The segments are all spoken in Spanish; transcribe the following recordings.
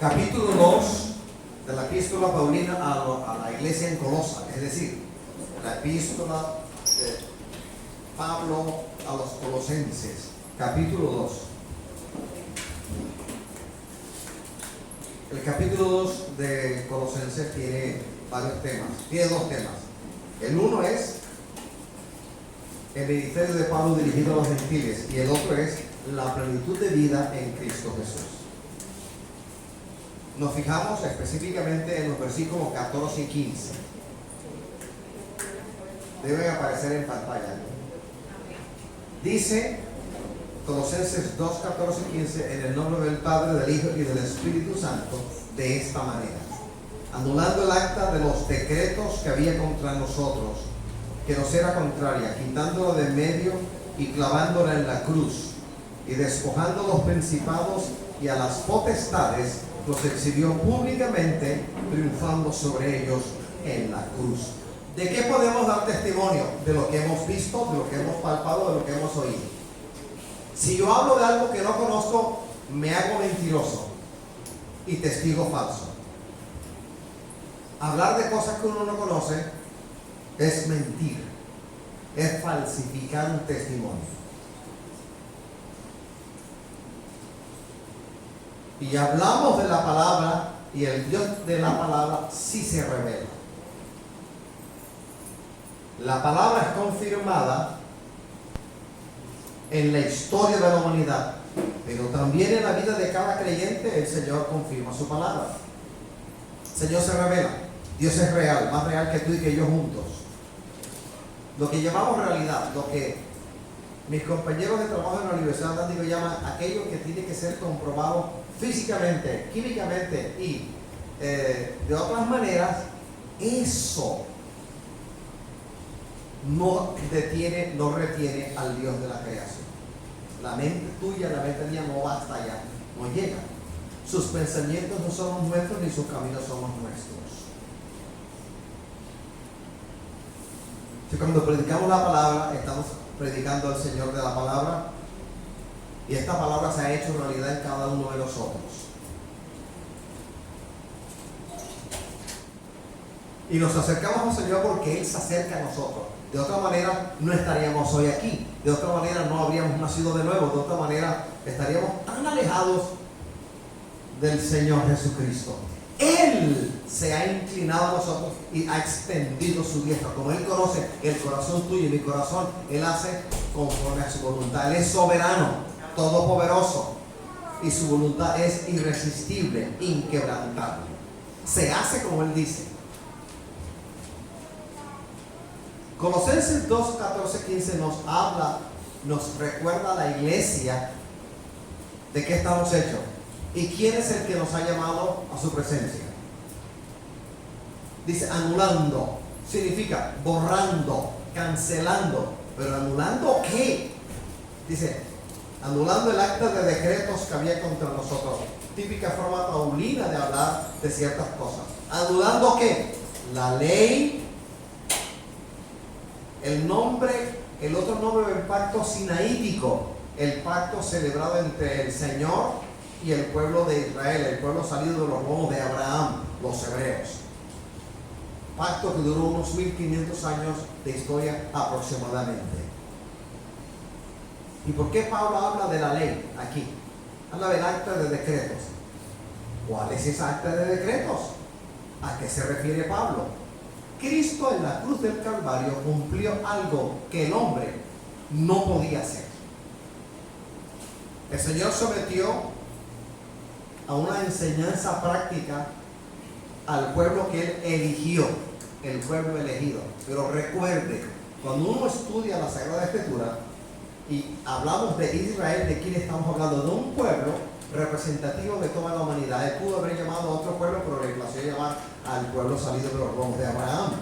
capítulo 2 de la epístola paulina a la iglesia en Colosa, es decir, la epístola de Pablo a los colosenses, capítulo 2. El capítulo 2 de Colosenses tiene varios temas, tiene dos temas. El uno es el ministerio de Pablo dirigido a los gentiles y el otro es la plenitud de vida en Cristo Jesús. Nos fijamos específicamente en los versículos 14 y 15. Deben aparecer en pantalla. Dice Colosenses 2, 14 y 15: en el nombre del Padre, del Hijo y del Espíritu Santo, de esta manera, anulando el acta de los decretos que había contra nosotros, que nos era contraria, quitándolo de medio y clavándola en la cruz, y despojando a los principados y a las potestades, los exhibió públicamente, triunfando sobre ellos en la cruz. ¿De qué podemos dar testimonio? De lo que hemos visto, de lo que hemos palpado, de lo que hemos oído. Si yo hablo de algo que no conozco, me hago mentiroso y testigo falso. Hablar de cosas que uno no conoce es mentir, es falsificar un testimonio. Y hablamos de la palabra, y el Dios de la palabra sí se revela. La palabra es confirmada en la historia de la humanidad, pero también en la vida de cada creyente el Señor confirma su palabra. El Señor se revela. Dios es real, más real que tú y que yo juntos. Lo que llamamos realidad, lo que mis compañeros de trabajo en la Universidad de Atlántico llaman aquello que tiene que ser comprobado físicamente, químicamente y de otras maneras, eso no detiene, no retiene al Dios de la creación. La mente tuya, la mente mía no va hasta allá, no llega. Sus pensamientos no son los nuestros ni sus caminos son los nuestros. Si cuando predicamos la palabra, estamos predicando al Señor de la palabra, y esta palabra se ha hecho realidad en cada uno de nosotros. Y nos acercamos al Señor porque Él se acerca a nosotros. De otra manera no estaríamos hoy aquí. De otra manera no habríamos nacido de nuevo. De otra manera estaríamos tan alejados del Señor Jesucristo. Él se ha inclinado a nosotros y ha extendido su diestra. Como Él conoce el corazón tuyo y mi corazón, Él hace conforme a su voluntad. Él es soberano, todopoderoso, y su voluntad es irresistible, inquebrantable. Se hace como Él dice. Colosenses 2, 14, 15 nos habla, nos recuerda a la iglesia de qué estamos hechos y quién es el que nos ha llamado a su presencia. Dice anulando, significa borrando, cancelando. Pero anulando ¿qué? Dice anulando el acta de decretos que había contra nosotros. Típica forma paulina de hablar de ciertas cosas. ¿Anulando qué? La ley, el otro nombre del pacto sinaítico, el pacto celebrado entre el Señor y el pueblo de Israel, el pueblo salido de los lomos de Abraham, los hebreos. Pacto que duró unos 1500 años de historia aproximadamente. ¿Y por qué Pablo habla de la ley aquí? Habla del acta de decretos. ¿Cuál es esa acta de decretos? ¿A qué se refiere Pablo? Cristo en la cruz del Calvario cumplió algo que el hombre no podía hacer. El Señor sometió a una enseñanza práctica al pueblo que Él eligió, el pueblo elegido. Pero recuerde, cuando uno estudia la Sagrada Escritura y hablamos de Israel, ¿de quién estamos hablando? De un pueblo representativo de toda la humanidad. Él pudo haber llamado a otro pueblo, pero le plació llamar al pueblo salido de los lomos de Abraham.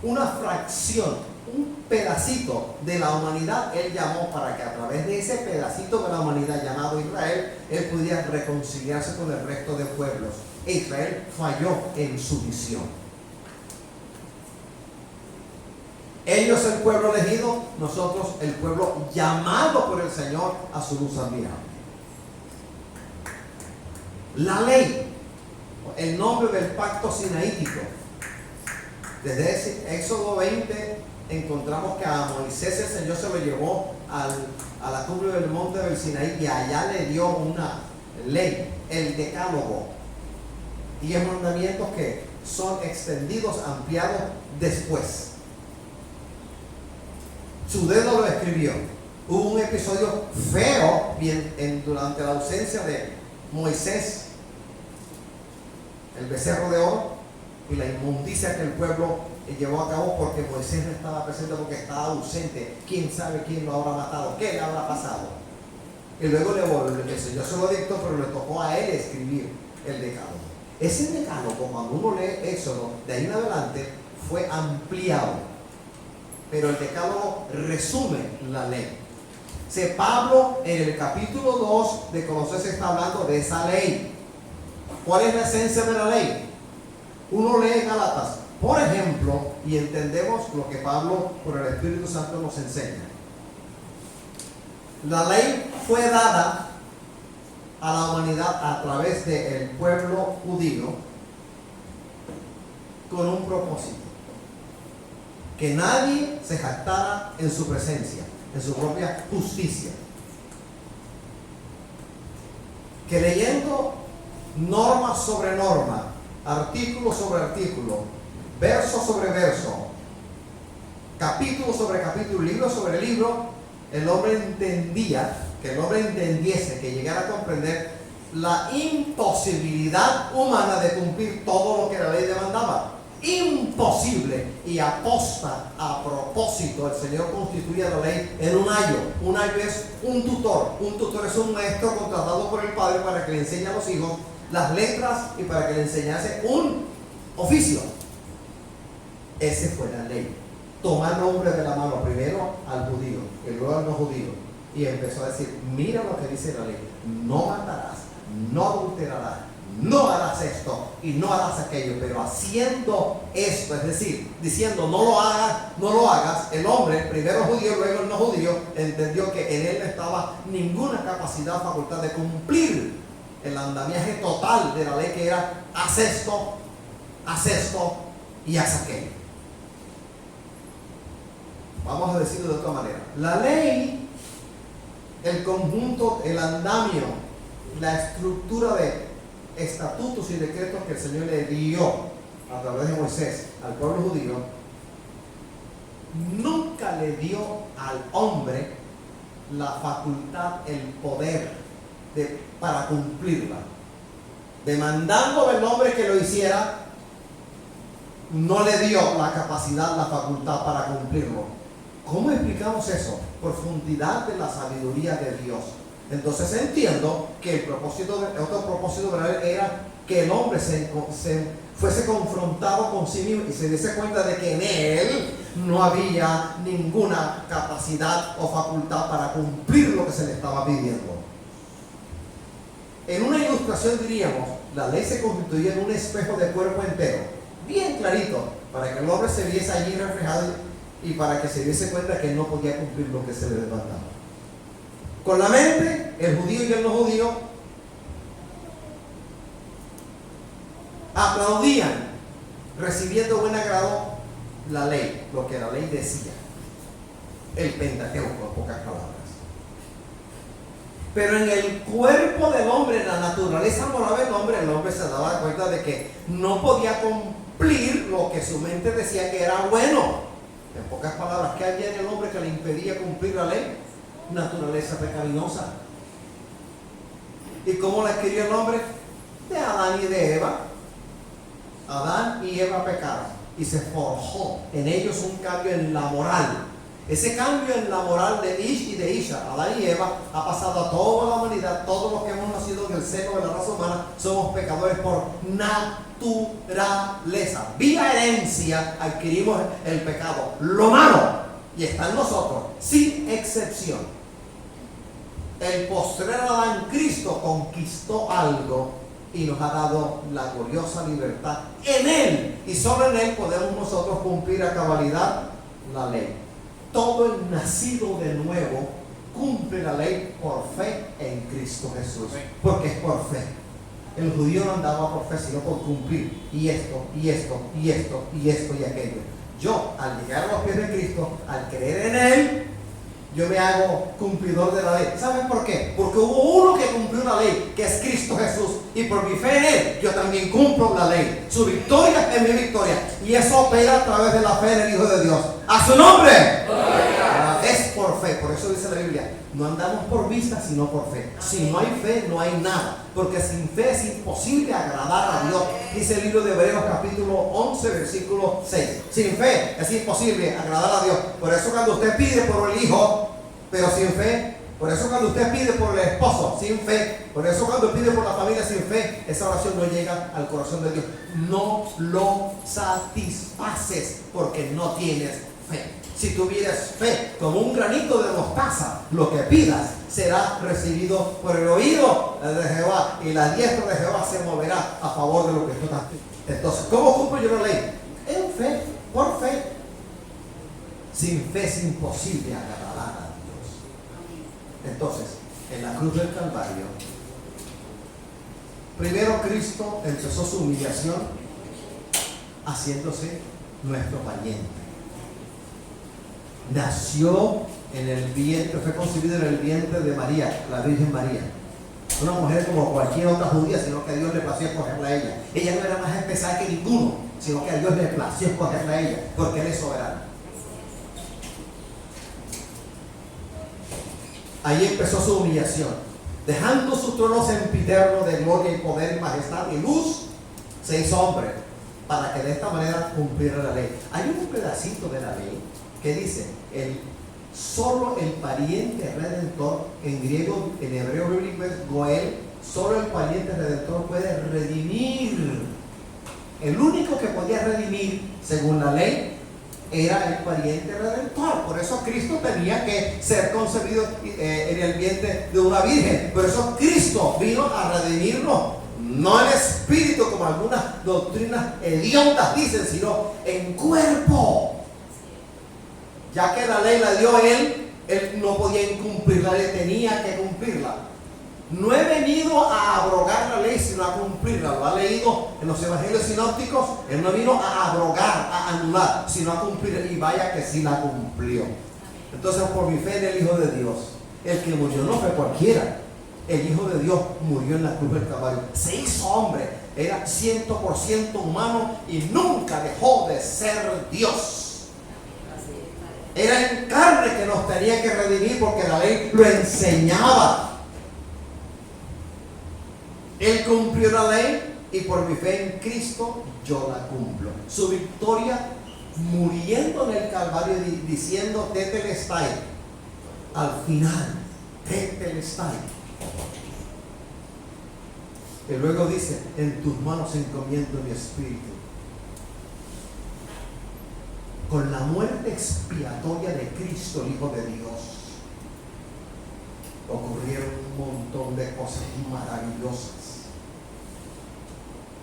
Una fracción, un pedacito de la humanidad Él llamó para que a través de ese pedacito de la humanidad llamado Israel, Él pudiera reconciliarse con el resto de pueblos. E Israel falló en su misión. Ellos el pueblo elegido, nosotros el pueblo llamado por el Señor a su luz admirable. La ley, el nombre del pacto sinaítico. Desde Éxodo 20 encontramos que a Moisés el Señor se lo llevó a la cumbre del monte del Sinaí y allá le dio una ley, el decálogo. 10 mandamientos que son extendidos, ampliados después. Su dedo lo escribió. Hubo un episodio feo durante la ausencia de Moisés, el becerro de oro y la inmundicia que el pueblo llevó a cabo porque Moisés no estaba presente, porque estaba ausente. ¿Quién sabe quién lo habrá matado? ¿Qué le habrá pasado? Y luego el Señor se lo dictó, pero le tocó a él escribir el decálogo. Ese decálogo, cuando uno lee Éxodo, de ahí en adelante, fue ampliado. Pero el decálogo resume la ley. Pablo en el capítulo 2 de Colosenses está hablando de esa ley. ¿Cuál es la esencia de la ley? Uno lee Gálatas, por ejemplo, y entendemos lo que Pablo por el Espíritu Santo nos enseña. La ley fue dada a la humanidad a través del pueblo judío con un propósito: que nadie se jactara en su presencia, en su propia justicia. Que leyendo norma sobre norma, artículo sobre artículo, verso sobre verso, capítulo sobre capítulo, libro sobre libro, el hombre entendiese, que llegara a comprender la imposibilidad humana de cumplir todo lo que la ley demandaba. Imposible. Y aposta a propósito, el Señor constituye la ley en un ayo. Un ayo es un tutor. Un tutor es un maestro contratado por el padre para que le enseñe a los hijos las letras y para que le enseñase un oficio. Esa fue la ley. Tomar nombre de la mano primero al judío y luego al no judío, y empezó a decir: mira lo que dice la ley, no matarás, no adulterarás, no harás esto y no harás aquello. Pero haciendo esto, es decir, diciendo no lo hagas, el hombre, primero judío, luego el no judío, entendió que en él no estaba ninguna capacidad o facultad de cumplir el andamiaje total de la ley, que era: haz esto y haz aquello. Vamos a decirlo de otra manera. La ley, el conjunto, el andamio, la estructura de estatutos y decretos que el Señor le dio a través de Moisés al pueblo judío, nunca le dio al hombre la facultad, el poder para cumplirla. Demandando del hombre que lo hiciera, no le dio la capacidad, la facultad para cumplirlo. ¿Cómo explicamos eso? Profundidad de la sabiduría de Dios. Entonces entiendo que otro propósito de la ley era que el hombre fuese confrontado con sí mismo y se diese cuenta de que en él no había ninguna capacidad o facultad para cumplir lo que se le estaba pidiendo. En una ilustración diríamos: la ley se constituía en un espejo de cuerpo entero, bien clarito, para que el hombre se viese allí reflejado y para que se diese cuenta que no podía cumplir lo que se le demandaba. Con la mente, el judío y el no judío aplaudían, recibiendo buen agrado la ley, lo que la ley decía, el Pentateuco, en pocas palabras. Pero en el cuerpo del hombre, en la naturaleza moral del hombre, el hombre se daba cuenta de que no podía cumplir lo que su mente decía que era bueno. En pocas palabras, ¿qué había en el hombre que le impedía cumplir la ley? Naturaleza pecaminosa. ¿Y cómo la adquirió el hombre? De Adán y de Eva. Adán y Eva pecaron y se forjó en ellos un cambio en la moral. Ese cambio en la moral de Ish y de Isha, Adán y Eva, ha pasado a toda la humanidad. Todos los que hemos nacido en el seno de la raza humana somos pecadores por naturaleza. Vía herencia adquirimos el pecado, lo malo, y está en nosotros, sin excepción. El postrer Adán, Cristo, conquistó algo y nos ha dado la gloriosa libertad. En Él, y solo en Él, podemos nosotros cumplir a cabalidad la ley. Todo el nacido de nuevo cumple la ley por fe en Cristo Jesús, porque es por fe. El judío no andaba por fe, sino por cumplir. Y esto, y esto, y esto, y esto, y aquello. Yo, al llegar a los pies de Cristo, al creer en Él, yo me hago cumplidor de la ley. ¿Saben por qué? Porque hubo uno que cumplió la ley, que es Cristo Jesús. Y por mi fe en Él, yo también cumplo la ley. Su victoria es mi victoria. Y eso opera a través de la fe en el Hijo de Dios. ¡A su nombre! Es por fe. Por eso dice la Biblia, no andamos por vista, sino por fe. Si no hay fe, no hay nada. Porque sin fe es imposible agradar a Dios. Dice el libro de Hebreos capítulo 11, versículo 6. Sin fe es imposible agradar a Dios. Por eso cuando usted pide por el hijo, pero sin fe. Por eso cuando usted pide por el esposo, sin fe. Por eso cuando pide por la familia, sin fe, esa oración no llega al corazón de Dios. No lo satisfaces porque no tienes fe. Si tuvieras fe como un granito de mostaza, lo que pidas será recibido por el oído de Jehová, y la diestra de Jehová se moverá a favor de lo que tú estás pidiendo. Entonces, ¿cómo cumplo yo la ley? En fe, por fe. Sin fe es imposible agradar a Dios. Entonces, en la cruz del Calvario, primero Cristo empezó su humillación haciéndose nuestro pariente. Nació en el vientre, fue concebido en el vientre de María, la Virgen María. Una mujer como cualquier otra judía, sino que a Dios le plació escogerla a ella. Ella no era más especial que ninguno, sino que a Dios le plació escogerla a ella, porque Él es soberano. Ahí empezó su humillación, dejando su trono sempiterno de gloria y poder y majestad y luz, se hizo hombre, para que de esta manera cumpliera la ley. Hay un pedacito de la ley que dice, solo el pariente redentor, en griego, en hebreo bíblico es Goel, solo el pariente redentor puede redimir. El único que podía redimir, según la ley, era el pariente redentor. Por eso Cristo tenía que ser concebido en el vientre de una virgen. Por eso Cristo vino a redimirnos, no en espíritu como algunas doctrinas hediondas dicen, sino en cuerpo. Ya que la ley la dio él no podía incumplirla, él tenía que cumplirla. No he venido a abrogar la ley, sino a cumplirla. Lo ha leído en los evangelios sinópticos. Él no vino a abrogar, a anular, sino a cumplir. Y vaya que sí la cumplió. Entonces, por mi fe en el Hijo de Dios, el que murió no fue cualquiera. El Hijo de Dios murió en la cruz del Calvario. Se hizo hombre. Era 100% humano y nunca dejó de ser Dios. Era en carne que nos tenía que redimir, porque la ley lo enseñaba. Él cumplió la ley y por mi fe en Cristo yo la cumplo. Su victoria, muriendo en el Calvario, diciendo tetelestai, al final, tetelestai. Y luego dice, en tus manos encomiendo mi espíritu. Con la muerte expiatoria de Cristo, el Hijo de Dios, ocurrieron un montón de cosas maravillosas.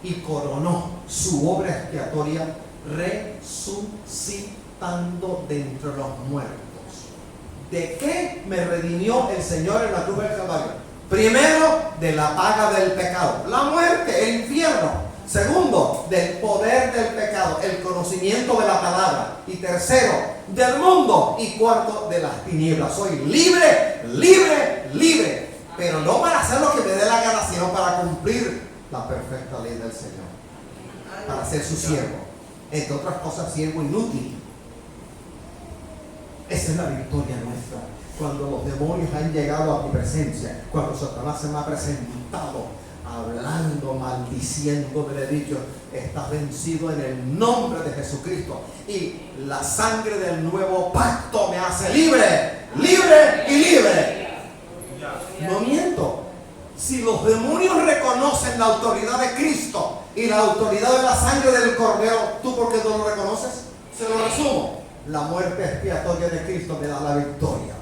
Y coronó su obra expiatoria resucitando de entre los muertos. ¿De qué me redimió el Señor en la cruz del Calvario? Primero, de la paga del pecado, la muerte, el infierno. Segundo, del poder del pecado, el conocimiento de la palabra. Y tercero, del mundo. Y cuarto, de las tinieblas. Soy libre, libre, libre. Pero no para hacer lo que me dé la gana, sino para cumplir la perfecta ley del Señor. Para ser su siervo. Entre otras cosas, siervo inútil. Esa es la victoria nuestra. Cuando los demonios han llegado a mi presencia, cuando Satanás se me ha presentado hablando, maldiciendo, le he dicho, estás vencido en el nombre de Jesucristo, y la sangre del nuevo pacto me hace libre, libre y libre. No miento. Si los demonios reconocen la autoridad de Cristo y la autoridad de la sangre del Cordero, ¿tú por qué no lo reconoces? Se lo resumo: la muerte expiatoria de Cristo me da la victoria.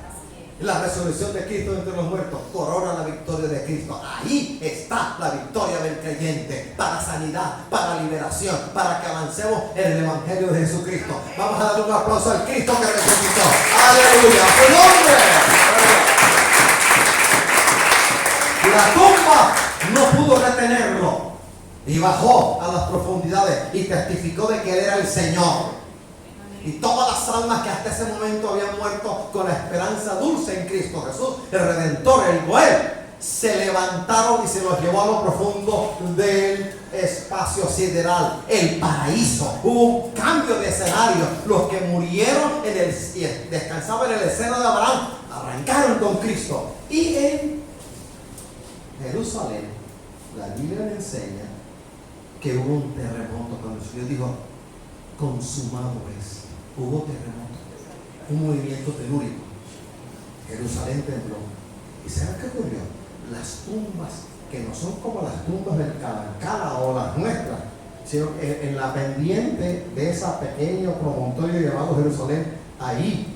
La resurrección de Cristo entre los muertos corona la victoria de Cristo. Ahí está la victoria del creyente, para sanidad, para liberación, para que avancemos en el Evangelio de Jesucristo. Vamos a dar un aplauso al Cristo que resucitó. ¡Aleluya! ¡Su nombre! La tumba no pudo retenerlo y bajó a las profundidades y testificó de que Él era el Señor. Y todas las almas que hasta ese momento habían muerto con la esperanza dulce en Cristo Jesús, el Redentor, el Goel, se levantaron y se los llevó a lo profundo del espacio sideral, el paraíso. Hubo un cambio de escenario. Los que murieron y descansaban en el seno de Abraham arrancaron con Cristo. Y en Jerusalén, la Biblia me enseña que hubo un terremoto cuando el Señor dijo: consumado es. Hubo terremoto, un movimiento telúrico. Jerusalén tembló. ¿Y saben qué ocurrió? Las tumbas, que no son como las tumbas del Calancala o las nuestras, sino en la pendiente de ese pequeño promontorio llamado Jerusalén, ahí,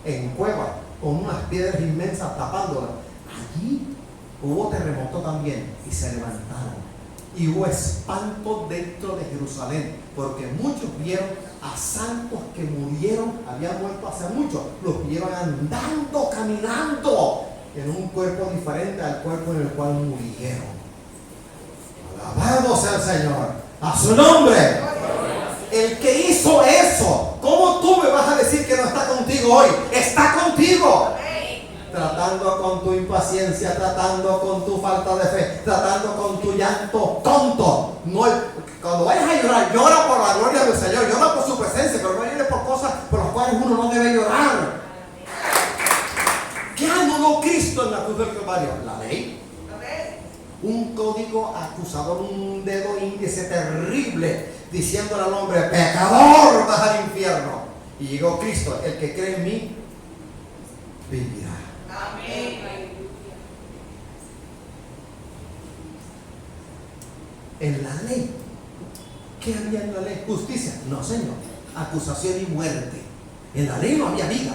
en cuevas, con unas piedras inmensas tapándolas, allí hubo terremoto también y se levantaron. Y hubo espanto dentro de Jerusalén, porque muchos vieron a santos que murieron, habían muerto hace mucho, los vieron andando, caminando en un cuerpo diferente al cuerpo en el cual murieron. Alabado sea el Señor, a su nombre. El que hizo eso, ¿cómo tú me vas a decir que no está contigo hoy? Está contigo. Tratando con tu impaciencia, tratando con tu falta de fe, tratando con tu llanto tonto. No, cuando vayas a llorar, llora por la gloria del Señor, llora por su presencia, pero no llores por cosas por las cuales uno no debe llorar. ¿Qué anuló Cristo en la cruz del Calvario? La ley. Un código acusador, un dedo índice terrible, diciéndole al hombre: pecador, vas al infierno. Y llegó Cristo: el que cree en mí, vivirá. Amén. En la ley, ¿qué había en la ley? Justicia. No, Señor. Acusación y muerte. En la ley no había vida.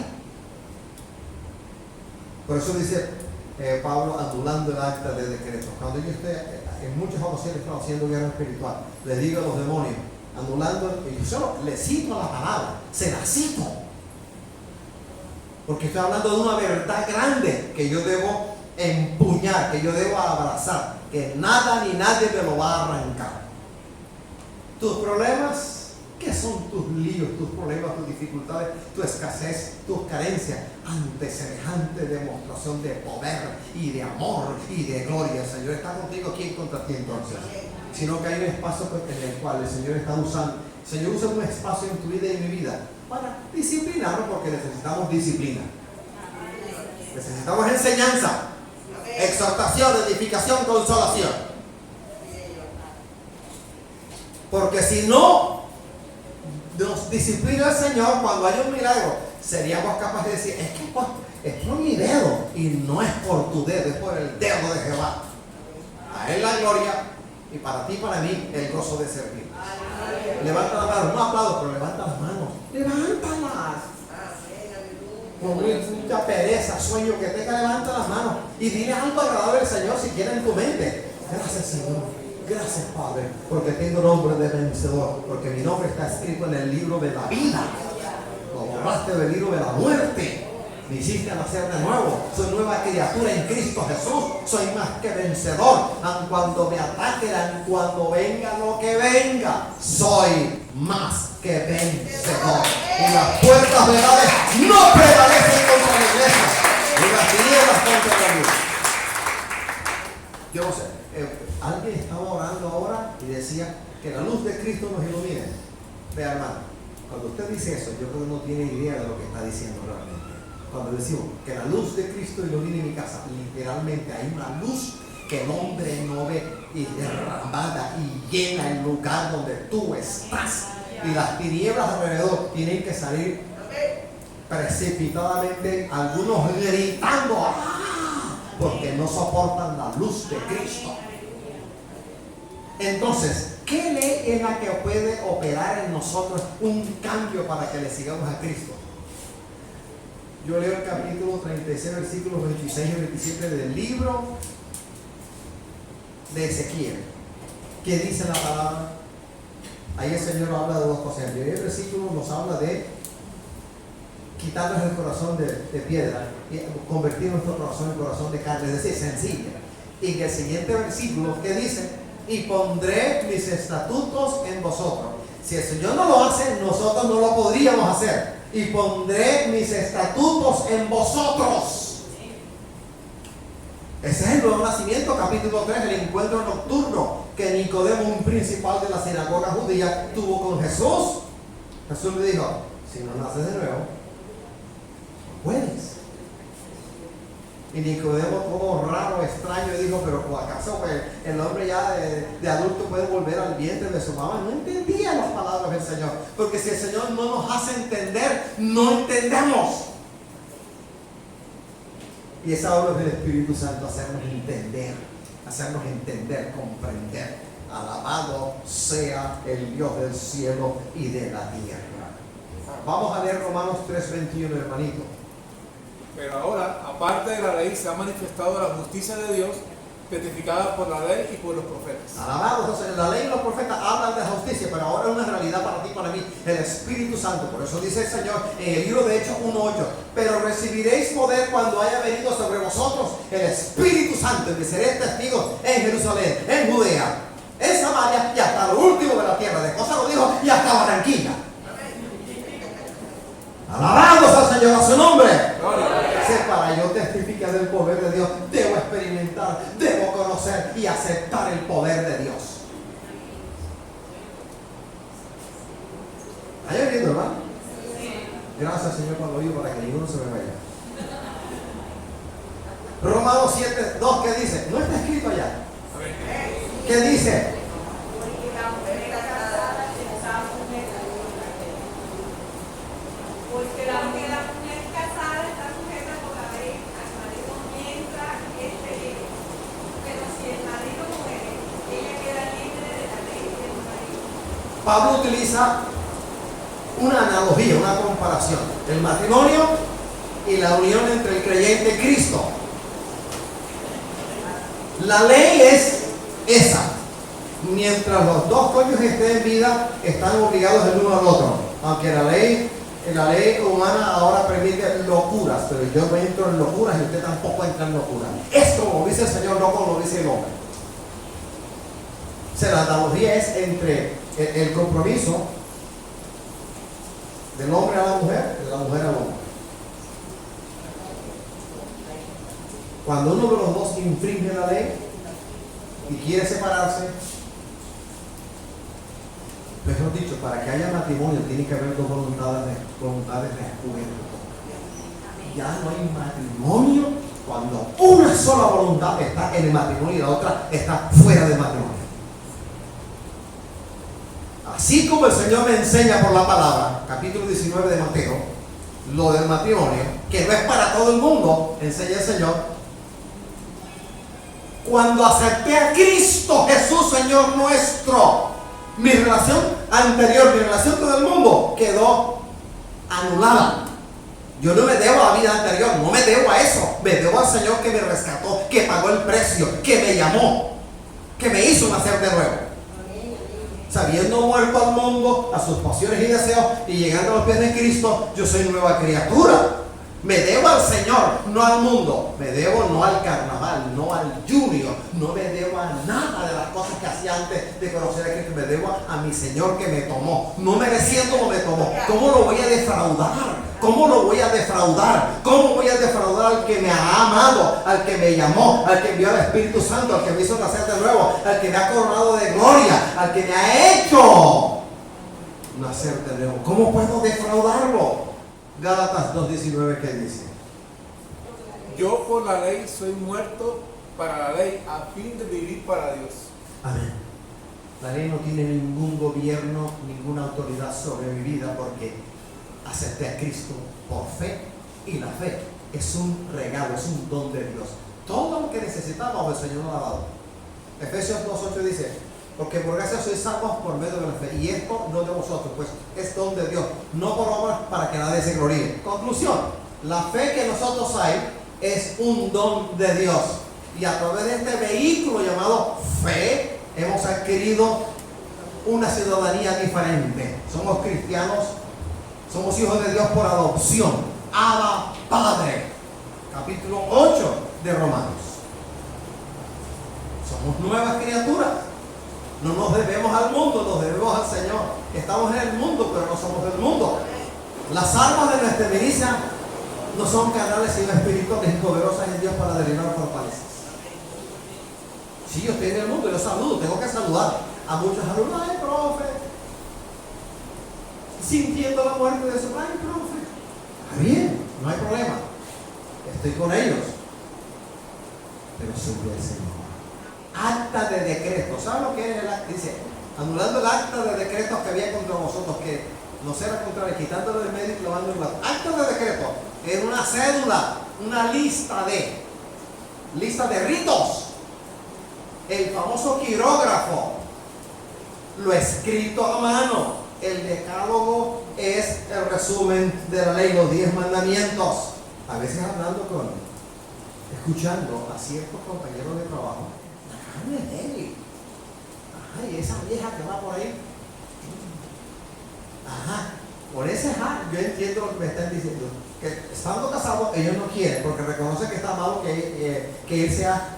Por eso dice Pablo, anulando el acta de decreto. Cuando yo esté, en muchas ocasiones estoy haciendo guerra espiritual, le digo a los demonios, anulando, y yo solo le cito la palabra, se la cito. Porque estoy hablando de una verdad grande que yo debo empuñar, que yo debo abrazar, que nada ni nadie me lo va a arrancar. Tus problemas, ¿qué son tus líos, tus problemas, tus dificultades, tu escasez, tus carencias ante semejante demostración de poder y de amor y de gloria? El Señor está contigo. ¿Quién contra ti entonces? Sino que hay un espacio en el cual el Señor está usando. El Señor usa un espacio en tu vida y en mi vida para disciplinarnos, porque necesitamos disciplina. Necesitamos enseñanza, exhortación, edificación, consolación. Porque si no nos disciplina el Señor cuando hay un milagro, seríamos capaces de decir: es que es por mi dedo, y no es por tu dedo, es por el dedo de Jehová. A Él la gloria, y para ti y para mí el gozo de servir. Levanta las manos, no aplaudo, pero levanta las manos. Levántalas. Con mucha pereza, sueño que tenga, levanta las manos y dile algo agradable al Señor si quieres en tu mente. Gracias, Señor. Gracias, Padre, porque tengo nombre de vencedor, porque mi nombre está escrito en el libro de la vida. Lo borraste del libro de la muerte. Me hiciste nacer de nuevo. Soy nueva criatura en Cristo Jesús. Soy más que vencedor. Aun cuando me ataquen, aun cuando venga lo que venga, soy más que vencedor. Y las puertas del Hades no prevalecen contra la iglesia, y las tinieblas contra la luz. Yo no sé. Alguien estaba orando ahora y decía que la luz de Cristo nos ilumine. Vea, hermano, cuando usted dice eso, yo creo que no tiene idea de lo que está diciendo realmente. Cuando decimos que la luz de Cristo ilumine mi casa, literalmente hay una luz que el hombre no ve, y derramada y llena el lugar donde tú estás. Y las tinieblas alrededor tienen que salir precipitadamente, algunos gritando porque no soportan la luz de Cristo. Entonces, ¿qué ley es la que puede operar en nosotros un cambio para que le sigamos a Cristo? Yo leo el capítulo 36, versículos 26 y 27 del libro de Ezequiel. ¿Qué dice la palabra? Ahí el Señor habla de dos cosas. El primer versículo nos habla de quitarnos el corazón de piedra y convertir nuestro corazón en corazón de carne, es decir, sensible. Y que el siguiente versículo que dice, y pondré mis estatutos en vosotros. Si el Señor no lo hace, nosotros no lo podríamos hacer. Y pondré mis estatutos en vosotros. Ese es el nuevo nacimiento, capítulo 3, el encuentro nocturno que Nicodemo, un principal de la sinagoga judía, tuvo con Jesús. Jesús le dijo, si no naces de nuevo, no puedes. Y Nicodemo, todo raro, extraño, y dijo, pero ¿acaso pues, el hombre ya de adulto puede volver al vientre de su mamá? No entendía las palabras del Señor, porque si el Señor no nos hace entender, no entendemos. Y esa obra del Espíritu Santo, hacernos entender, comprender. Alabado sea el Dios del cielo y de la tierra. Vamos a leer Romanos 3:21, hermanito. Pero ahora, aparte de la ley, se ha manifestado la justicia de Dios, testificada por la ley y por los profetas. Alabado, entonces la ley y los profetas hablan de la justicia, pero ahora es una realidad para ti y para mí, el Espíritu Santo. Por eso dice el Señor en el libro de Hechos 1:8, pero recibiréis poder cuando haya venido sobre vosotros el Espíritu Santo, y que seréis testigos en Jerusalén, en Judea, en Samaria y hasta lo último de la tierra. De cosas lo dijo, y hasta Barranquilla. Alabados al Señor, a su nombre. Para yo testificar del poder de Dios, debo experimentar, debo conocer y aceptar el poder de Dios. ¿Está lloviendo, hermano? Gracias, Señor, por lo oído, para que ninguno se me vaya. Romanos 7:2, ¿qué dice? No está escrito allá. ¿Qué dice? Porque la mujer casada está sujeta por la ley al marido mientras esté vivo. Pero si el marido muere, ella queda libre de la ley del marido. Pablo utiliza una analogía, una comparación. El matrimonio y la unión entre el creyente y Cristo. La ley es esa. Mientras los dos cónyuges estén en vida, están obligados el uno al otro. Aunque la ley humana ahora permite locuras, pero yo no entro en locuras y usted tampoco entra en locuras. Es como lo dice el Señor, no como lo dice el hombre. O sea, la analogía es entre el compromiso del hombre a la mujer, de la mujer al hombre. Cuando uno de los dos infringe la ley y quiere separarse, mejor dicho, para que haya matrimonio tiene que haber dos voluntades de acuerdo. Ya no hay matrimonio cuando una sola voluntad está en el matrimonio y la otra está fuera del matrimonio. Así como el Señor me enseña por la palabra, capítulo 19 de Mateo, lo del matrimonio, que no es para todo el mundo, enseña el Señor. Cuando acepté a Cristo Jesús, Señor nuestro, mi relación anterior, mi relación con el mundo quedó anulada. Yo no me debo a la vida anterior, no me debo a eso. Me debo al Señor que me rescató, que pagó el precio, que me llamó, que me hizo nacer de nuevo. Habiendo muerto al mundo, a sus pasiones y deseos, y llegando a los pies de Cristo, yo soy nueva criatura. Me debo al Señor, no al mundo. Me debo no al carnaval, no al junior. No me debo a nada de las cosas que hacía antes de conocer a Cristo. Me debo a mi Señor que me tomó, no mereciendo como me tomó. ¿Cómo lo voy a defraudar? ¿Cómo lo voy a defraudar? ¿Cómo voy a defraudar al que me ha amado, al que me llamó, al que envió al Espíritu Santo, al que me hizo nacer de nuevo, al que me ha coronado de gloria, al que me ha hecho nacer de nuevo? ¿Cómo puedo defraudarlo? Gálatas 2:19, ¿qué dice? Yo por la ley soy muerto para la ley a fin de vivir para Dios. Amén. La ley no tiene ningún gobierno, ninguna autoridad sobre mi vida porque acepté a Cristo por fe, y la fe es un regalo, es un don de Dios. Todo lo que necesitamos el Señor nos ha dado. Efesios 2:8 dice, porque por gracia sois salvos por medio de la fe, y esto no de vosotros, pues es don de Dios, no por obras para que nadie se gloríe. Conclusión, la fe que nosotros hay es un don de Dios, y a través de este vehículo llamado fe hemos adquirido una ciudadanía diferente. Somos cristianos, somos hijos de Dios por adopción. Abba Padre, capítulo 8 de Romanos. Somos nuevas criaturas. No nos debemos al mundo, nos debemos al Señor. Estamos en el mundo, pero no somos del mundo. Las armas de nuestra milicia no son carnales sino espirituales y poderosas en Dios para derribar fortalezas. Sí, yo estoy en el mundo, yo saludo, tengo que saludar. A muchos alumnos, ay, profe, sintiendo la muerte de su ay, profe. Está bien, no hay problema. Estoy con ellos. Pero sirve el Señor. Acta de decreto. ¿Saben lo que es el acta? Dice, anulando el acta de decretos que había contra vosotros, que nos era contrario, quitándolo del medio y clavando en la. Acta de decreto era una cédula, una lista de ritos. El famoso quirógrafo, lo escrito a mano. El decálogo es el resumen de la ley, los 10 mandamientos. A veces escuchando a ciertos compañeros de trabajo, la carne es débil. Ajá, y esa vieja que va por ahí. Ajá, por ese yo entiendo lo que me están diciendo. Que estando casados, ellos no quieren, porque reconocen que está malo que él sea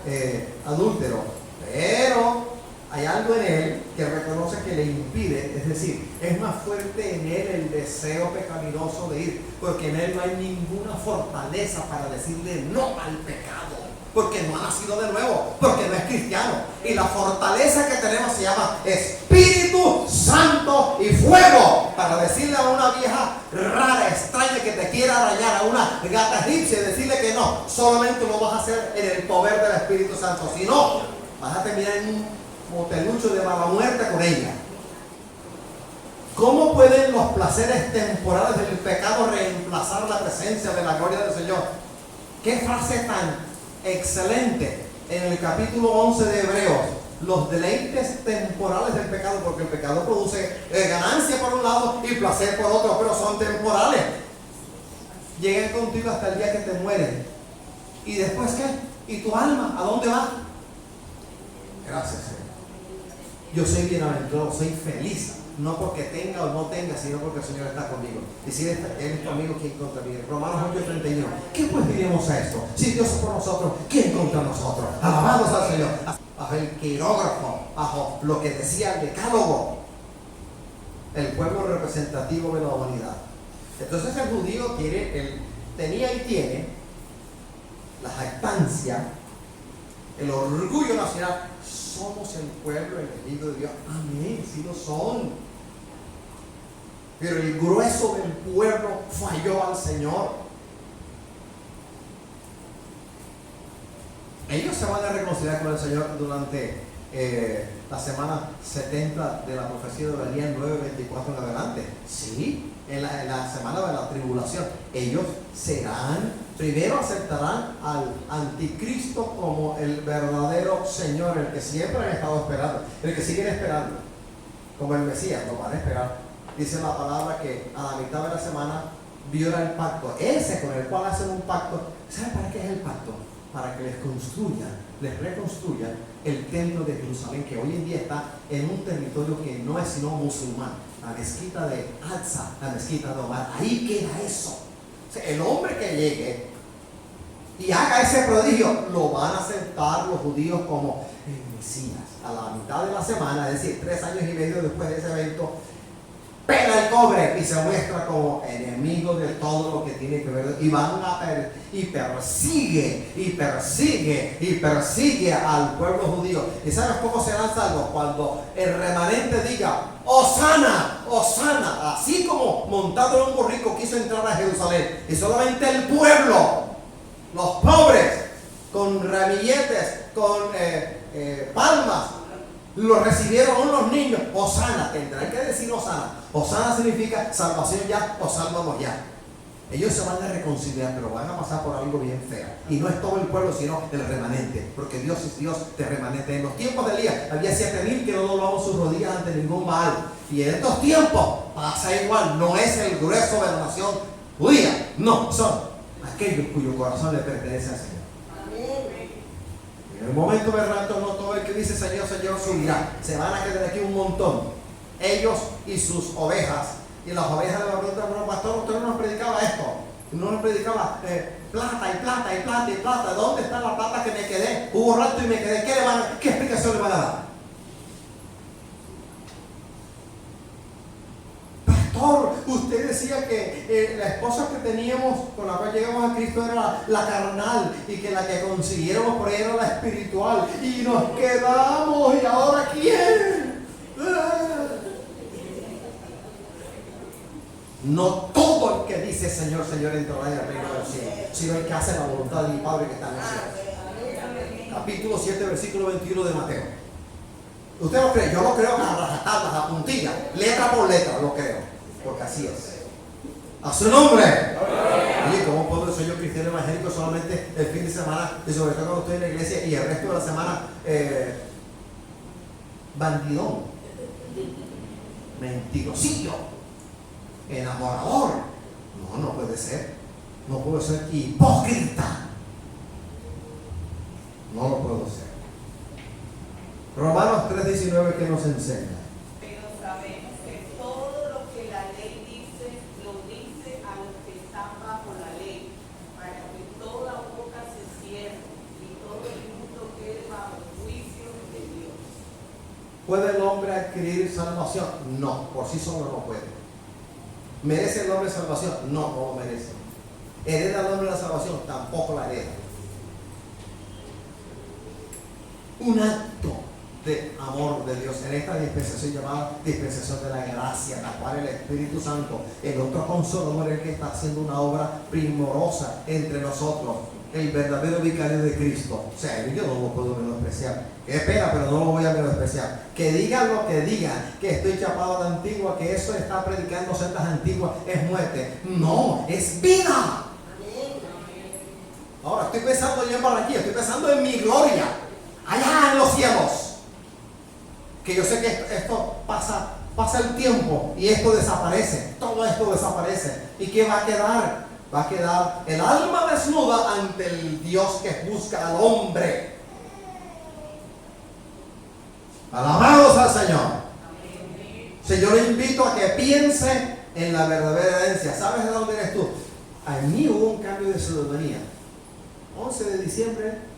adúltero. Pero hay algo en él que reconoce que le impide, es decir, es más fuerte en él el deseo pecaminoso de ir, porque en él no hay ninguna fortaleza para decirle no al pecado, porque no ha nacido de nuevo, porque no es cristiano. Y la fortaleza que tenemos se llama Espíritu Santo y fuego, para decirle a una vieja rara, extraña que te quiera arañar, a una gata egipcia, decirle que no, solamente lo vas a hacer en el poder del Espíritu Santo, si no, vas a terminar en un motelucho de mala muerte con ella. ¿Cómo pueden los placeres temporales del pecado reemplazar la presencia de la gloria del Señor? Qué frase tan excelente en el capítulo 11 de Hebreos. Los deleites temporales del pecado, porque el pecado produce ganancia por un lado y placer por otro, pero son temporales. Llegan contigo hasta el día que te mueren. ¿Y después qué? ¿Y tu alma? ¿A dónde va? Gracias, Señor. Yo soy bienaventurado, soy feliz, no porque tenga o no tenga, sino porque el Señor está conmigo. Y si Él es conmigo, ¿quién contra mí? Romanos 8:31. ¿Qué pues diremos a esto? Si Dios es por nosotros, ¿quién contra nosotros? Alabamos al Señor. Bajo el quirógrafo, bajo lo que decía el decálogo, el pueblo representativo de la humanidad. Entonces el judío tenía y tiene la jactancia, el orgullo nacional. Somos el pueblo elegido de Dios. Amén, sí lo son. Pero el grueso del pueblo falló al Señor. Ellos se van a reconciliar con el Señor durante la semana 70 de la profecía de Daniel 9:24 en adelante. Sí, en la semana de la tribulación. Ellos primero aceptarán al anticristo como el verdadero Señor, el que siempre han estado esperando, el que siguen esperando, como el Mesías, lo van a esperar. Dice la palabra que a la mitad de la semana viola el pacto, ese con el cual hacen un pacto. ¿Saben para qué es el pacto? Para que les reconstruyan el templo de Jerusalén, que hoy en día está en un territorio que no es sino musulmán, la mezquita de Aqsa, la mezquita de Omar. Ahí queda eso. O sea, el hombre que llegue y haga ese prodigio, lo van a aceptar los judíos como el Mesías. A la mitad de la semana, es decir, 3 años y medio después de ese evento, pela el cobre y se muestra como enemigo de todo lo que tiene que ver, y van y persigue al pueblo judío. ¿Y sabes cómo serán salvos? Cuando el remanente diga Hosana, Hosana, así como montado en un borrico quiso entrar a Jerusalén, y solamente el pueblo, los pobres, con ramilletes, con palmas, lo recibieron unos niños. Hosana, tendrán que decir Hosana. Hosana significa salvación ya o sálvanos ya. Ellos se van a reconciliar, pero van a pasar por algo bien feo. Y no es todo el pueblo, sino el remanente, porque Dios es Dios de remanente. En los tiempos de Elías había 7,000 que no doblaban sus rodillas ante ningún Baal. Y en estos tiempos pasa igual. No es el grueso de la nación judía, no, son aquellos cuyo corazón le pertenece al Señor. En el momento del rato, no todo el que dice Señor, Señor subirá. Se van a quedar aquí un montón. Ellos y sus ovejas. Y las ovejas le van a preguntar, pero pastor, usted no nos predicaba esto. Uno le predicaba plata y plata y plata y plata. ¿Dónde está la plata que me quedé? Hubo rato y me quedé. ¿Qué explicación le van a dar? Pastor, usted decía que la esposa que teníamos, con la cual llegamos a Cristo, era la carnal, y que la que consiguiéramos por ahí era la espiritual, y nos quedamos, ¿y ahora quién? No todo el que dice Señor, Señor entrará en el reino de los cielos, sino el que hace la voluntad de mi Padre que está en los cielos. Capítulo 7, versículo 21 de Mateo. ¿Usted lo cree? Yo lo creo a rajatablas, a puntilla, letra por letra, lo creo, porque así es. ¡A su nombre! Oye, ¿cómo puedo ser yo cristiano evangélico solamente el fin de semana, y sobre todo cuando estoy en la iglesia, y el resto de la semana bandidón, mentirosillo, enamorador? No puede ser. No puedo ser hipócrita. No lo puedo ser. Romanos 3:19, ¿qué nos enseña? Pero sabemos que todo lo que la ley dice, lo dice a los que están bajo la ley, para que toda boca se cierre y todo el mundo quede bajo el juicio de Dios. ¿Puede el hombre adquirir salvación? No, por sí solo no puede. ¿Merece el hombre salvación? No lo merece. ¿Hereda el hombre la salvación? Tampoco la hereda. Un acto de amor de Dios en esta dispensación llamada dispensación de la gracia, la cual el Espíritu Santo, el otro consolador, el que está haciendo una obra primorosa entre nosotros, el verdadero vicario de Cristo. O sea, yo no lo puedo menospreciar. Qué pena, pero no lo voy a menospreciar. Que digan lo que digan, que estoy chapado a la antigua, que eso está predicando sectas antiguas es muerte. No, es vida. Ahora estoy pensando yo en Barranquilla, estoy pensando en mi gloria, allá en los cielos. Que yo sé que esto pasa el tiempo y esto desaparece, todo esto desaparece. ¿Y qué va a quedar? Va a quedar el alma desnuda ante el Dios que busca al hombre. Alabados al Señor. Yo le invito a que piense en la verdadera herencia. ¿Sabes de dónde eres tú? A mí hubo un cambio de ciudadanía. 11 de diciembre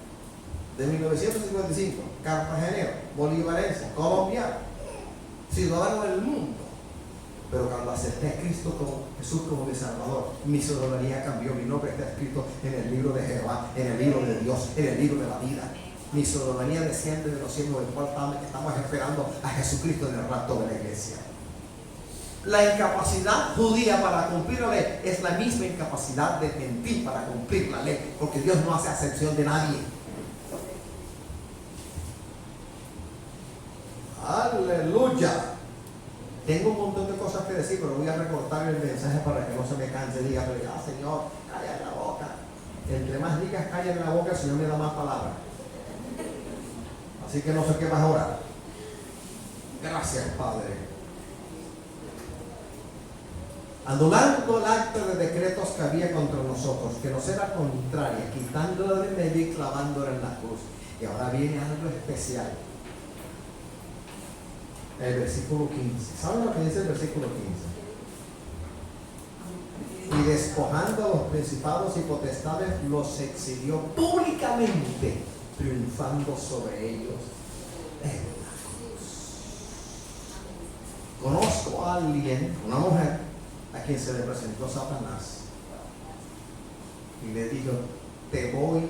de 1955, cartagenero, bolivarense, colombiano, ciudadano del mundo. Pero cuando acepté a Cristo como Jesús como mi Salvador, mi ciudadanía cambió. Mi nombre está escrito en el libro de Jehová, en el libro de Dios, en el libro de la vida. Mi ciudadanía desciende de los cielos, del cual estamos esperando a Jesucristo en el rapto de la iglesia. La incapacidad judía para cumplir la ley es la misma incapacidad de gentil para cumplir la ley, porque Dios no hace acepción de nadie. Aleluya. Tengo un montón de cosas que decir, pero voy a recortar el mensaje para que no se me canse. Diga, Señor, calla en la boca. Entre más digas calla en la boca, el Señor me da más palabras. Así que no sé qué más orar. Gracias, Padre. Anulando el acta de decretos que había contra nosotros, que nos era contraria, quitándola de medio y clavándola en la cruz. Y ahora viene algo especial. El versículo 15. ¿Saben lo que dice el versículo 15? Y despojando a los principados y potestades, los exhibió públicamente, triunfando sobre ellos en la cruz. Conozco a alguien, una mujer, a quien se le presentó Satanás y le dijo: te voy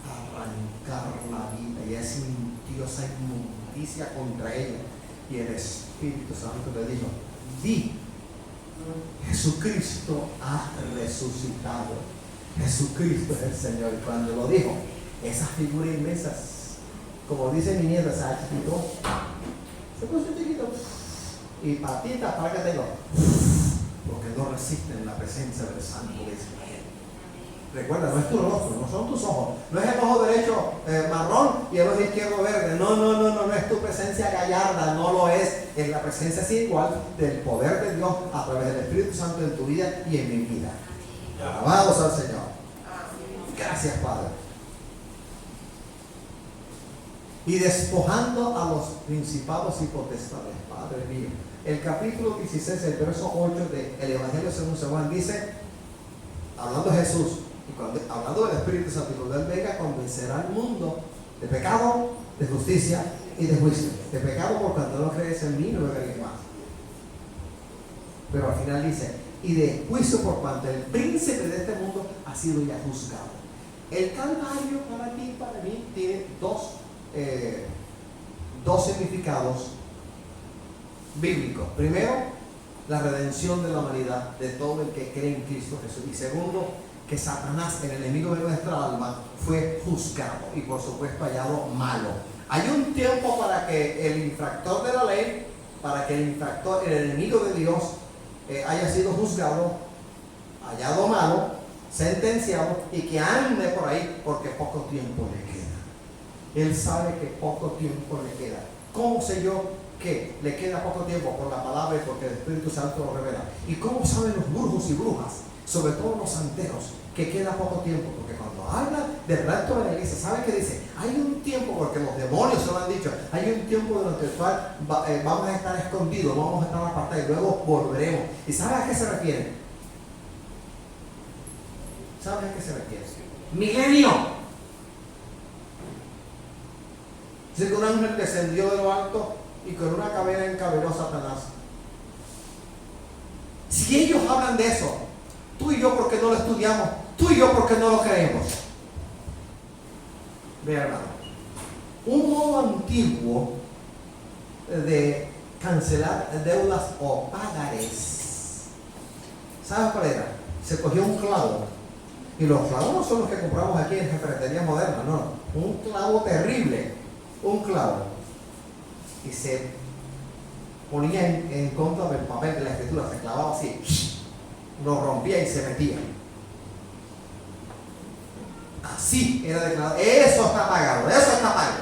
a arrancar la vida. Y ella sintió esa inmundicia contra ella, y el Espíritu Santo le dijo: di, Jesucristo ha resucitado, Jesucristo es el Señor. Y cuando lo dijo, esas figuras inmensas, como dice mi nieta, se chiquitó, se puso chiquito, y patitas para que tengo, porque no resisten la presencia del Santo de Israel. Recuerda, no es tu rostro, no son tus ojos, no es el ojo derecho marrón y el ojo izquierdo verde, no es tu presencia gallarda, no lo es la presencia sin igual del poder de Dios a través del Espíritu Santo en tu vida y en mi vida. Alabados al Señor. Gracias, Padre. Y despojando a los principados y potestades, Padre mío. El capítulo 16, el verso 8 del Evangelio según San Juan dice: hablando de Jesús, y hablando del Espíritu Santo, y cuando Él venga, convencerá al mundo de pecado, de justicia y de juicio. De pecado por cuanto no crees en mí, no me crees más. Pero al final dice, y de juicio por cuanto el príncipe de este mundo ha sido ya juzgado. El Calvario para mí tiene dos significados bíblicos. Primero, la redención de la humanidad, de todo el que cree en Cristo Jesús. Y segundo, que Satanás, el enemigo de nuestra alma, fue juzgado y por supuesto hallado malo. Hay un tiempo para que el infractor de la ley, para que el enemigo de Dios haya sido juzgado, hallado malo, sentenciado y que ande por ahí porque poco tiempo le queda. Él sabe que poco tiempo le queda. ¿Cómo sé yo que le queda poco tiempo? Por la palabra y porque el Espíritu Santo lo revela. ¿Y cómo saben los brujos y brujas, sobre todo los santeros, que queda poco tiempo? Porque cuando habla del rapto de la iglesia, ¿sabe qué dice? Hay un tiempo, porque los demonios se lo han dicho, hay un tiempo durante el cual vamos a estar escondidos, vamos a estar apartados y luego volveremos. ¿Y sabe a qué se refiere? ¿Sabe a qué se refiere? Milenio. Dice que un ángel descendió de lo alto y con una cadena encadenó a Satanás. Si ellos hablan de eso, tú y yo, ¿por qué no lo estudiamos? Tú y yo, ¿por qué no lo creemos? Vea, hermano, un modo antiguo de cancelar deudas o pagares, ¿sabes cuál era? Se cogió un clavo, y los clavos no son los que compramos aquí en ferretería moderna, no, un clavo terrible, un clavo, y se ponía en contra del papel de la escritura, se clavaba así, lo rompía y se metía. Así era declarado. Eso está pagado, eso está pagado.